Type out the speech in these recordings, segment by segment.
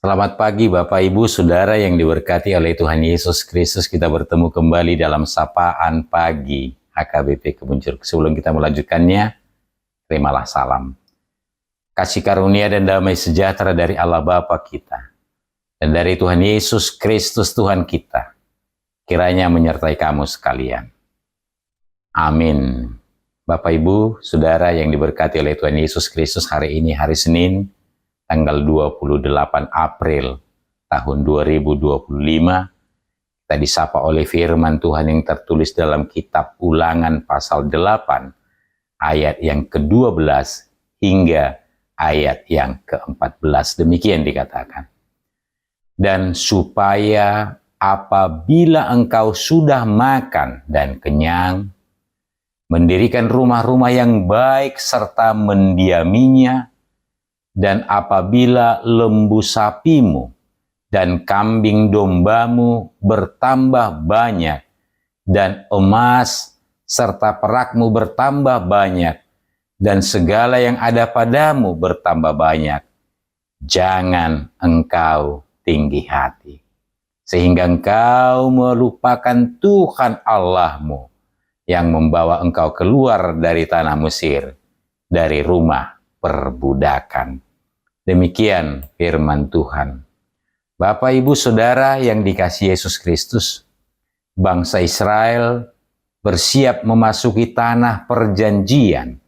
Selamat pagi Bapak Ibu Saudara yang diberkati oleh Tuhan Yesus Kristus. Kita bertemu kembali dalam Sapaan Pagi HKBP Kebun Jeruk. Sebelum kita melanjutkannya, terimalah salam. Kasih karunia dan damai sejahtera dari Allah Bapa kita dan dari Tuhan Yesus Kristus Tuhan kita kiranya menyertai kamu sekalian. Amin. Bapak Ibu Saudara yang diberkati oleh Tuhan Yesus Kristus, hari ini hari Senin tanggal 28 April tahun 2025, kita disapa oleh firman Tuhan yang tertulis dalam kitab Ulangan pasal 8 ayat yang ke-12 hingga ayat yang ke-14. Demikian dikatakan. Dan supaya apabila engkau sudah makan dan kenyang, mendirikan rumah-rumah yang baik serta mendiaminya, dan apabila lembu sapimu dan kambing dombamu bertambah banyak, dan emas serta perakmu bertambah banyak, dan segala yang ada padamu bertambah banyak, jangan engkau tinggi hati, sehingga engkau melupakan Tuhan Allahmu yang membawa engkau keluar dari tanah Mesir, dari rumah perbudakan. Demikian firman Tuhan. Bapak, Ibu, Saudara yang dikasihi Yesus Kristus, bangsa Israel bersiap memasuki tanah perjanjian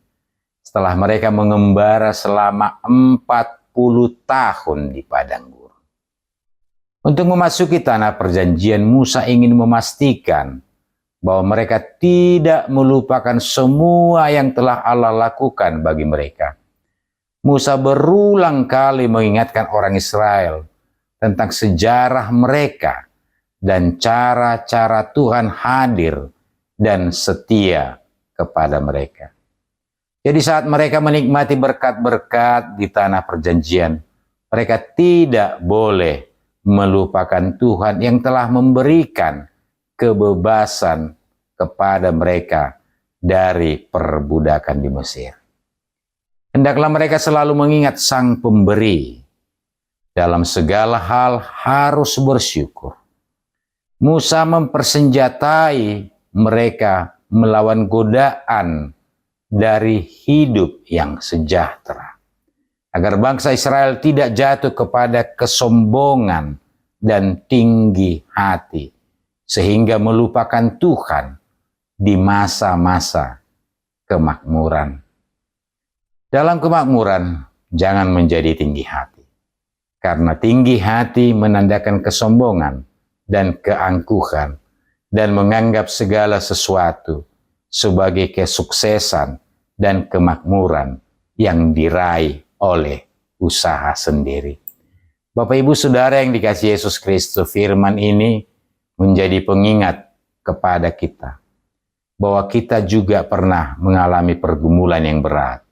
setelah mereka mengembara selama 40 tahun di padang gurun. Untuk memasuki tanah perjanjian, Musa ingin memastikan bahwa mereka tidak melupakan semua yang telah Allah lakukan bagi mereka. Musa berulang kali mengingatkan orang Israel tentang sejarah mereka dan cara-cara Tuhan hadir dan setia kepada mereka. Jadi saat mereka menikmati berkat-berkat di tanah perjanjian, mereka tidak boleh melupakan Tuhan yang telah memberikan kebebasan kepada mereka dari perbudakan di Mesir. Hendaklah mereka selalu mengingat Sang Pemberi. Dalam segala hal harus bersyukur. Musa mempersenjatai mereka melawan godaan dari hidup yang sejahtera, agar bangsa Israel tidak jatuh kepada kesombongan dan tinggi hati, sehingga melupakan Tuhan di masa-masa kemakmuran. Dalam kemakmuran, jangan menjadi tinggi hati, karena tinggi hati menandakan kesombongan dan keangkuhan, dan menganggap segala sesuatu sebagai kesuksesan dan kemakmuran yang diraih oleh usaha sendiri. Bapak, Ibu, Saudara yang dikasihi Yesus Kristus, firman ini menjadi pengingat kepada kita bahwa kita juga pernah mengalami pergumulan yang berat,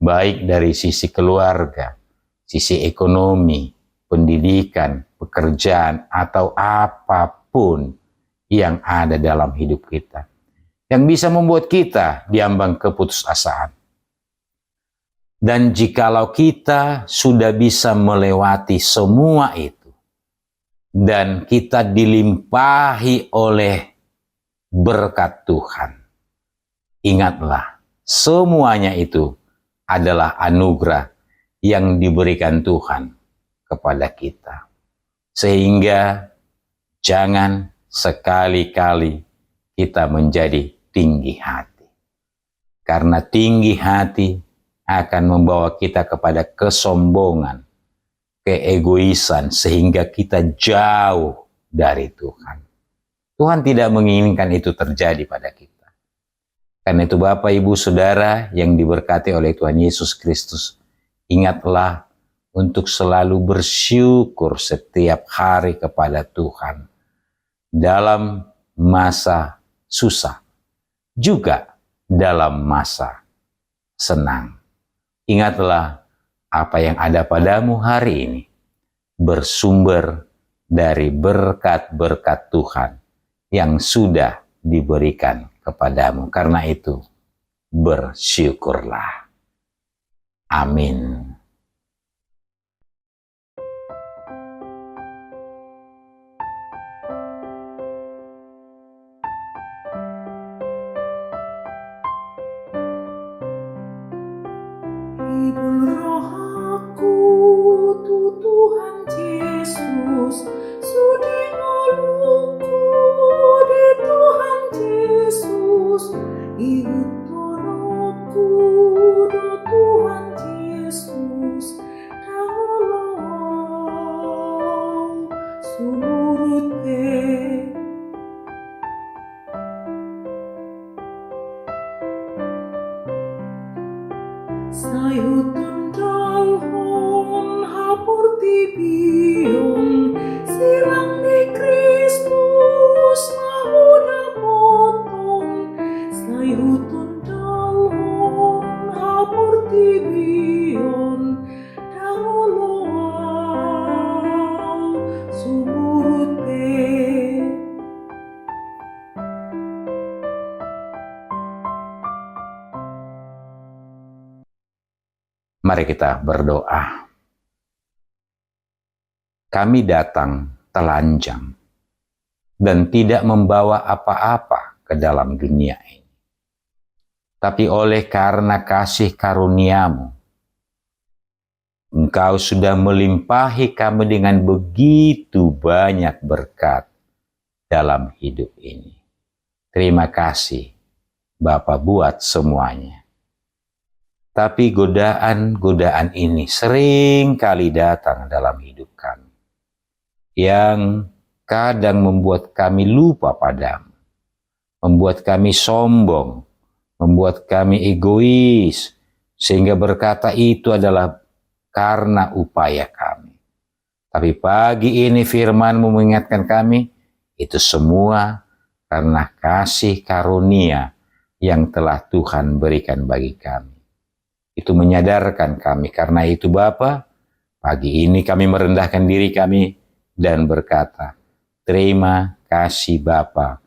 baik dari sisi keluarga, sisi ekonomi, pendidikan, pekerjaan, atau apapun yang ada dalam hidup kita, yang bisa membuat kita diambang keputusasaan. Dan jikalau kita sudah bisa melewati semua itu, dan kita dilimpahi oleh berkat Tuhan, ingatlah, semuanya itu adalah anugerah yang diberikan Tuhan kepada kita. Sehingga jangan sekali-kali kita menjadi tinggi hati. Karena tinggi hati akan membawa kita kepada kesombongan, keegoisan, sehingga kita jauh dari Tuhan. Tuhan tidak menginginkan itu terjadi pada kita. Karena itu Bapak, Ibu, Saudara yang diberkati oleh Tuhan Yesus Kristus, ingatlah untuk selalu bersyukur setiap hari kepada Tuhan dalam masa susah, juga dalam masa senang. Ingatlah apa yang ada padamu hari ini bersumber dari berkat-berkat Tuhan yang sudah diberikan kepadamu. Karena itu, bersyukurlah. Amin. Yesus, sudi ngoluku di Tuhan Yesus, iutonoku do Tuhan Yesus, tangolong sumurute. Sayutun dalhon hapurti biong sirang di Kristus mahuda potong. Sayutun dalhon hapurti biong dangoloang sumurute. Mari kita berdoa. Kami datang telanjang dan tidak membawa apa-apa ke dalam dunia ini. Tapi oleh karena kasih karunia-Mu, Engkau sudah melimpahi kami dengan begitu banyak berkat dalam hidup ini. Terima kasih, Bapa, buat semuanya. Tapi godaan-godaan ini sering kali datang dalam hidup kami, yang kadang membuat kami lupa padamu, membuat kami sombong, membuat kami egois, sehingga berkata itu adalah karena upaya kami. Tapi pagi ini firman-Mu mengingatkan kami, itu semua karena kasih karunia yang telah Tuhan berikan bagi kami. Itu menyadarkan kami. Karena itu Bapa, pagi ini kami merendahkan diri kami dan berkata, terima kasih Bapa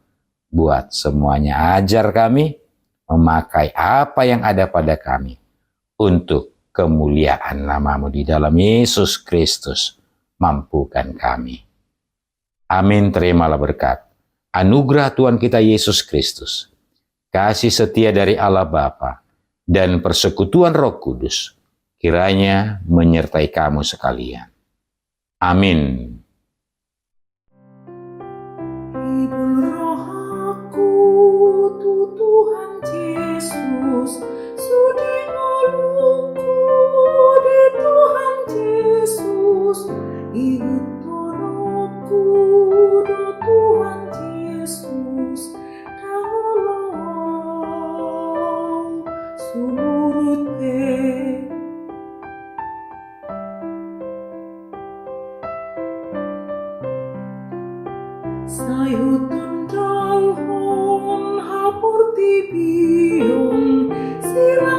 buat semuanya. Ajar kami memakai apa yang ada pada kami untuk kemuliaan nama-Mu di dalam Yesus Kristus. Mampukan kami. Amin. Terimalah berkat anugerah Tuhan kita Yesus Kristus, kasih setia dari Allah Bapa, dan persekutuan Roh Kudus kiranya menyertai kamu sekalian. Amin. Hibur roh aku tu Tuhan Yesus, sudi ngoluku di Tuhan Yesus, iutonoku do Tuhan Yesus, tangolong sumurute. Sayutun dalhon hapurti biong sirang